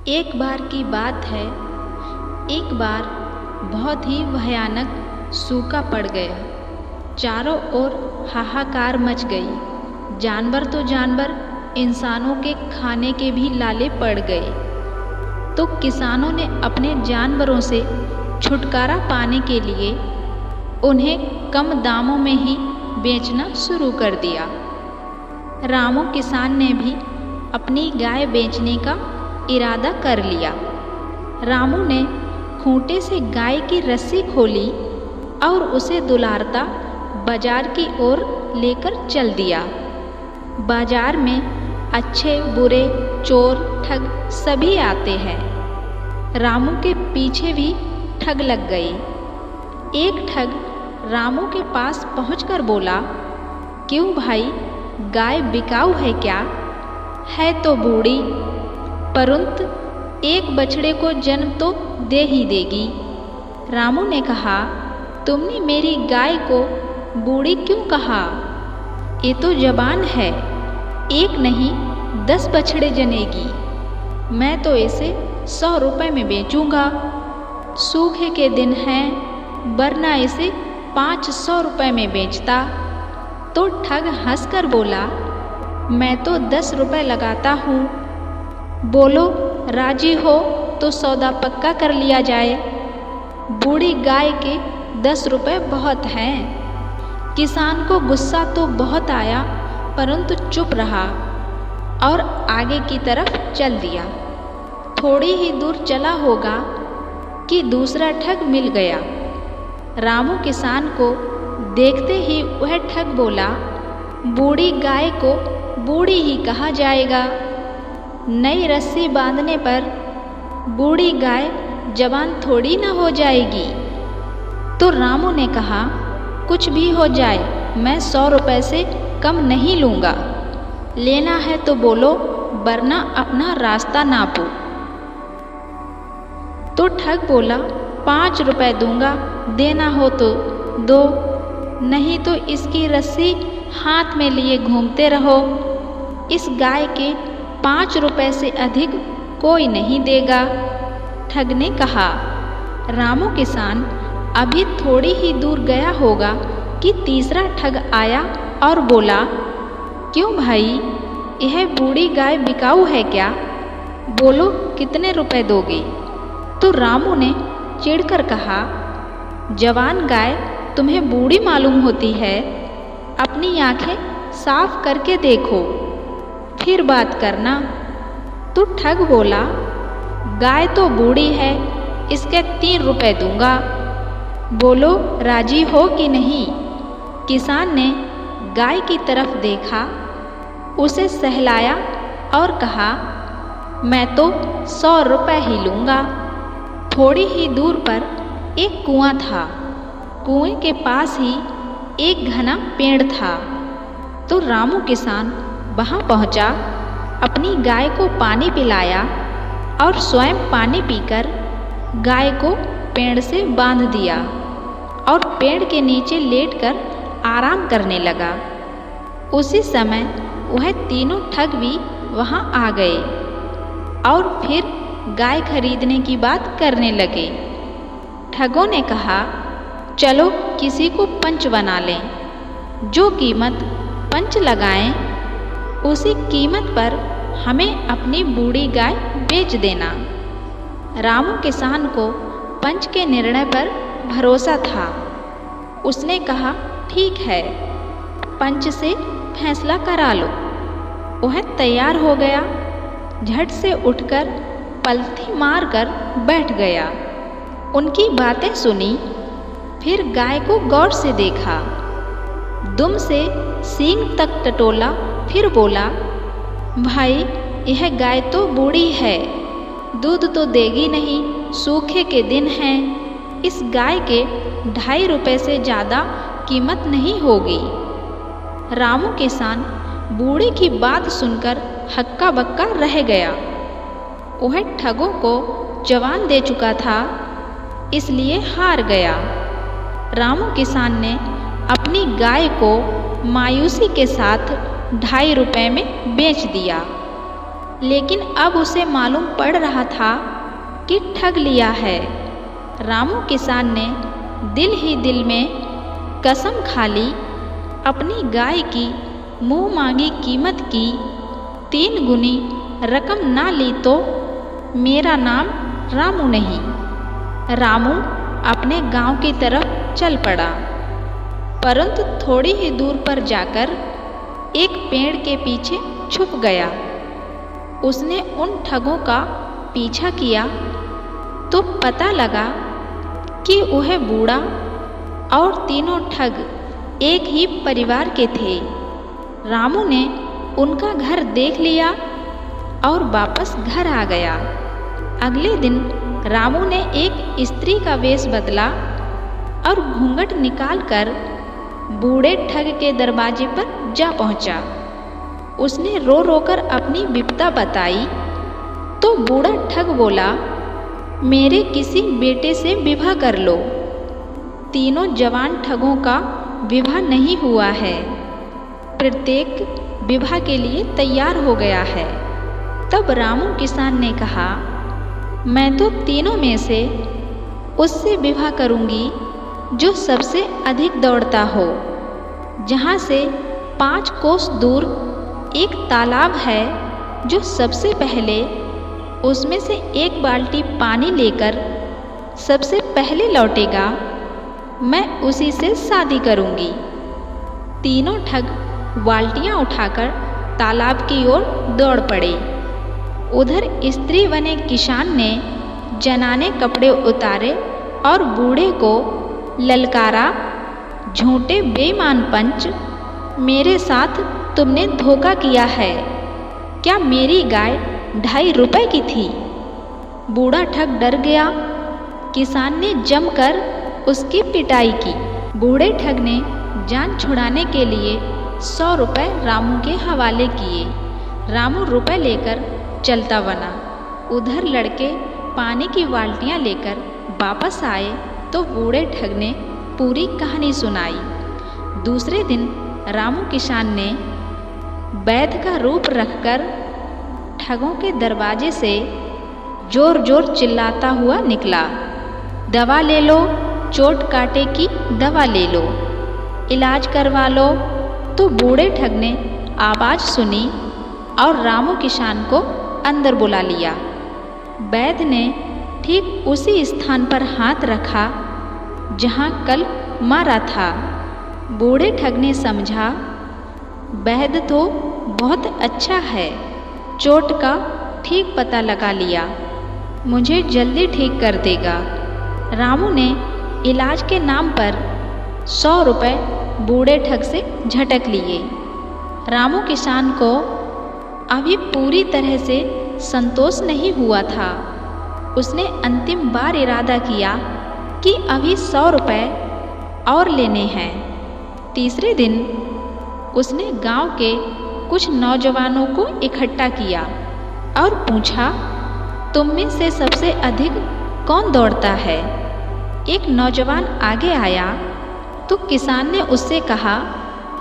एक बार की बात है, एक बार बहुत ही भयानक सूखा पड़ गया। चारों ओर हाहाकार मच गई। जानवर तो जानवर, इंसानों के खाने के भी लाले पड़ गए। तो किसानों ने अपने जानवरों से छुटकारा पाने के लिए उन्हें कम दामों में ही बेचना शुरू कर दिया। रामू किसान ने भी अपनी गाय बेचने का इरादा कर लिया। रामू ने खूंटे से गाय की रस्सी खोली और उसे दुलारता बाजार की ओर लेकर चल दिया। बाजार में अच्छे बुरे, चोर, ठग सभी आते हैं। रामू के पीछे भी ठग लग गई। एक ठग रामू के पास पहुंचकर बोला, क्यों भाई, गाय बिकाऊ है क्या? है तो बूढ़ी, परंतु एक बछड़े को जन्म तो दे ही देगी। रामू ने कहा, तुमने मेरी गाय को बूढ़ी क्यों कहा? ये तो जवान है, एक नहीं 10 बछड़े जनेगी। मैं तो इसे 100 रुपये में बेचूंगा। सूखे के दिन हैं, वरना इसे 500 रुपये में बेचता। तो ठग हंसकर बोला, मैं तो 10 रुपये लगाता हूँ। बोलो, राजी हो तो सौदा पक्का कर लिया जाए। बूढ़ी गाय के 10 रुपये बहुत हैं। किसान को गुस्सा तो बहुत आया, परंतु चुप रहा और आगे की तरफ चल दिया। थोड़ी ही दूर चला होगा कि दूसरा ठग मिल गया। रामू किसान को देखते ही वह ठग बोला, बूढ़ी गाय को बूढ़ी ही कहा जाएगा। नई रस्सी बांधने पर बूढ़ी गाय जवान थोड़ी न हो जाएगी। तो रामू ने कहा, कुछ भी हो जाए, मैं 100 रुपये से कम नहीं लूँगा। लेना है तो बोलो, वरना अपना रास्ता नापो। तो ठग बोला, 5 रुपये दूंगा, देना हो तो दो, नहीं तो इसकी रस्सी हाथ में लिए घूमते रहो। इस गाय के 5 रुपये से अधिक कोई नहीं देगा। ठग ने कहा। रामू किसान अभी थोड़ी ही दूर गया होगा कि तीसरा ठग आया और बोला, क्यों भाई, यह बूढ़ी गाय बिकाऊ है क्या? बोलो, कितने रुपए दोगे? तो रामू ने चिढ़कर कहा, जवान गाय तुम्हें बूढ़ी मालूम होती है? अपनी आंखें साफ करके देखो, फिर बात करना। तो ठग बोला, गाय तो बूढ़ी है, इसके 3 रुपये दूंगा। बोलो, राजी हो कि नहीं? किसान ने गाय की तरफ देखा, उसे सहलाया और कहा, मैं तो 100 रुपये ही लूँगा। थोड़ी ही दूर पर एक कुआं था। कुएं के पास ही एक घना पेड़ था। तो रामू किसान वहाँ पहुँचा, अपनी गाय को पानी पिलाया और स्वयं पानी पीकर गाय को पेड़ से बांध दिया और पेड़ के नीचे लेटकर आराम करने लगा। उसी समय वह तीनों ठग भी वहाँ आ गए और फिर गाय खरीदने की बात करने लगे। ठगों ने कहा, चलो किसी को पंच बना लें। जो कीमत पंच लगाएं, उसी कीमत पर हमें अपनी बूढ़ी गाय बेच देना। रामू किसान को पंच के निर्णय पर भरोसा था। उसने कहा, ठीक है, पंच से फैसला करा लो। वह तैयार हो गया, झट से उठकर पलथी मारकर बैठ गया। उनकी बातें सुनी, फिर गाय को गौर से देखा, दुम से सींग तक टटोला, फिर बोला, भाई, यह गाय तो बूढ़ी है, दूध तो देगी नहीं, सूखे के दिन हैं। इस गाय के 2.5 रुपये से ज़्यादा कीमत नहीं होगी। रामू किसान बूढ़े की बात सुनकर हक्का बक्का रह गया। वह ठगों को जवान दे चुका था, इसलिए हार गया। रामू किसान ने अपनी गाय को मायूसी के साथ 2.5 रुपये में बेच दिया। लेकिन अब उसे मालूम पड़ रहा था कि ठग लिया है। रामू किसान ने दिल ही दिल में कसम खा ली, अपनी गाय की मुँह मांगी कीमत की 3 गुनी रकम ना ली तो मेरा नाम रामू नहीं। रामू अपने गांव की तरफ चल पड़ा, परंतु थोड़ी ही दूर पर जाकर एक पेड़ के पीछे छुप गया। उसने उन ठगों का पीछा किया तो पता लगा कि वह बूढ़ा और तीनों ठग एक ही परिवार के थे। रामू ने उनका घर देख लिया और वापस घर आ गया। अगले दिन रामू ने एक स्त्री का वेश बदला और घूंघट निकालकर बूढ़े ठग के दरवाजे पर जा पहुंचा। उसने रो रो कर अपनी विपदा बताई तो बूढ़ा ठग बोला, मेरे किसी बेटे से विवाह कर लो। तीनों जवान ठगों का विवाह नहीं हुआ है, प्रत्येक विवाह के लिए तैयार हो गया है। तब रामू किसान ने कहा, मैं तो तीनों में से उससे विवाह करूंगी जो सबसे अधिक दौड़ता हो। जहाँ से 5 कोस दूर एक तालाब है, जो सबसे पहले उसमें से 1 बाल्टी पानी लेकर सबसे पहले लौटेगा, मैं उसी से शादी करूंगी। तीनों ठग बाल्टियां उठाकर तालाब की ओर दौड़ पड़े। उधर स्त्री बने किसान ने जनाने कपड़े उतारे और बूढ़े को ललकारा, झूठे बेईमान पंच, मेरे साथ तुमने धोखा किया है। क्या मेरी गाय 2.5 रुपए की थी? बूढ़ा ठग डर गया। किसान ने जमकर उसकी पिटाई की। बूढ़े ठग ने जान छुड़ाने के लिए 100 रुपए रामू के हवाले किए। रामू रुपए लेकर चलता बना। उधर लड़के पानी की बाल्टियां लेकर वापस आए तो बूढ़े ठग ने पूरी कहानी सुनाई। दूसरे दिन रामू किसान ने वैद्य का रूप रखकर ठगों के दरवाजे से जोर जोर चिल्लाता हुआ निकला, दवा ले लो, चोट काटे की दवा ले लो, इलाज करवा लो। तो बूढ़े ठग ने आवाज़ सुनी और रामू किसान को अंदर बुला लिया। वैद्य ने ठीक उसी स्थान पर हाथ रखा जहाँ कल मारा था। बूढ़े ठग ने समझा, वैद्य तो बहुत अच्छा है, चोट का ठीक पता लगा लिया, मुझे जल्दी ठीक कर देगा। रामू ने इलाज के नाम पर 100 रुपए बूढ़े ठग से झटक लिए। रामू किसान को अभी पूरी तरह से संतोष नहीं हुआ था। उसने अंतिम बार इरादा किया कि अभी 100 रुपए और लेने हैं। तीसरे दिन उसने गांव के कुछ नौजवानों को इकट्ठा किया और पूछा, तुम में से सबसे अधिक कौन दौड़ता है? एक नौजवान आगे आया तो किसान ने उससे कहा,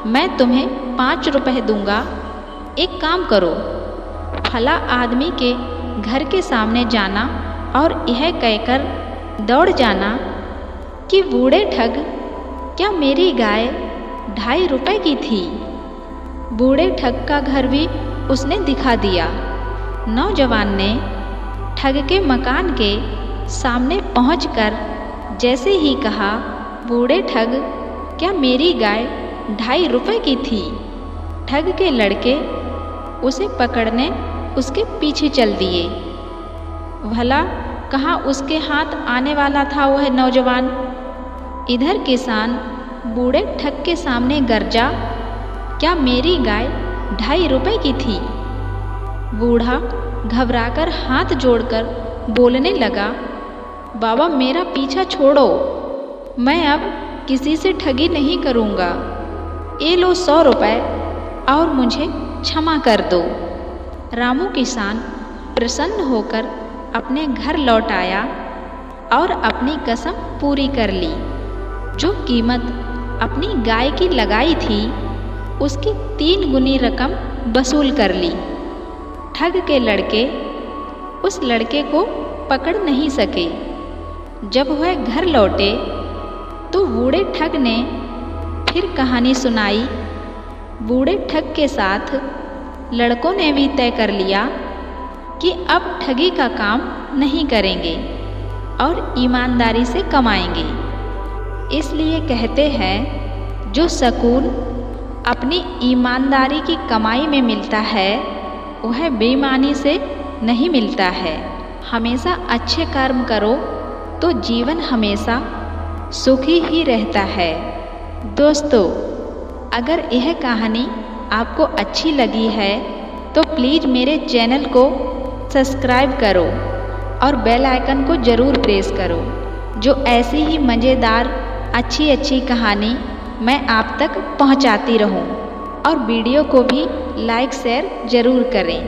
मैं तुम्हें 5 रुपए दूंगा, एक काम करो, फला आदमी के घर के सामने जाना और यह कहकर दौड़ जाना कि बूढ़े ठग, क्या मेरी गाय 2.5 रुपए की थी? बूढ़े ठग का घर भी उसने दिखा दिया। नौजवान ने ठग के मकान के सामने पहुंचकर जैसे ही कहा, बूढ़े ठग, क्या मेरी गाय 2.5 रुपए की थी? ठग के लड़के उसे पकड़ने उसके पीछे चल दिए। भला कहाँ उसके हाथ आने वाला था वह नौजवान। इधर किसान बूढ़े ठग के सामने गरजा, क्या मेरी गाय 2.5 रुपए की थी? बूढ़ा घबराकर हाथ जोड़कर बोलने लगा, बाबा मेरा पीछा छोड़ो, मैं अब किसी से ठगी नहीं करूँगा, ये लो 100 रुपए और मुझे क्षमा कर दो। रामू किसान प्रसन्न होकर अपने घर लौट आया और अपनी कसम पूरी कर ली। जो कीमत अपनी गाय की लगाई थी, उसकी 3 गुनी रकम वसूल कर ली। ठग के लड़के उस लड़के को पकड़ नहीं सके। जब वह घर लौटे तो बूढ़े ठग ने फिर कहानी सुनाई। बूढ़े ठग के साथ लड़कों ने भी तय कर लिया कि अब ठगी का काम नहीं करेंगे और ईमानदारी से कमाएंगे। इसलिए कहते हैं जो सुकून अपनी ईमानदारी की कमाई में मिलता है वह बेईमानी से नहीं मिलता है। हमेशा अच्छे कर्म करो तो जीवन हमेशा सुखी ही रहता है। दोस्तों, अगर यह कहानी आपको अच्छी लगी है तो प्लीज़ मेरे चैनल को सब्सक्राइब करो और बेल आइकन को ज़रूर प्रेस करो। जो ऐसी ही मज़ेदार अच्छी कहानी मैं आप तक पहुंचाती रहूं। और वीडियो को भी लाइक शेयर ज़रूर करें।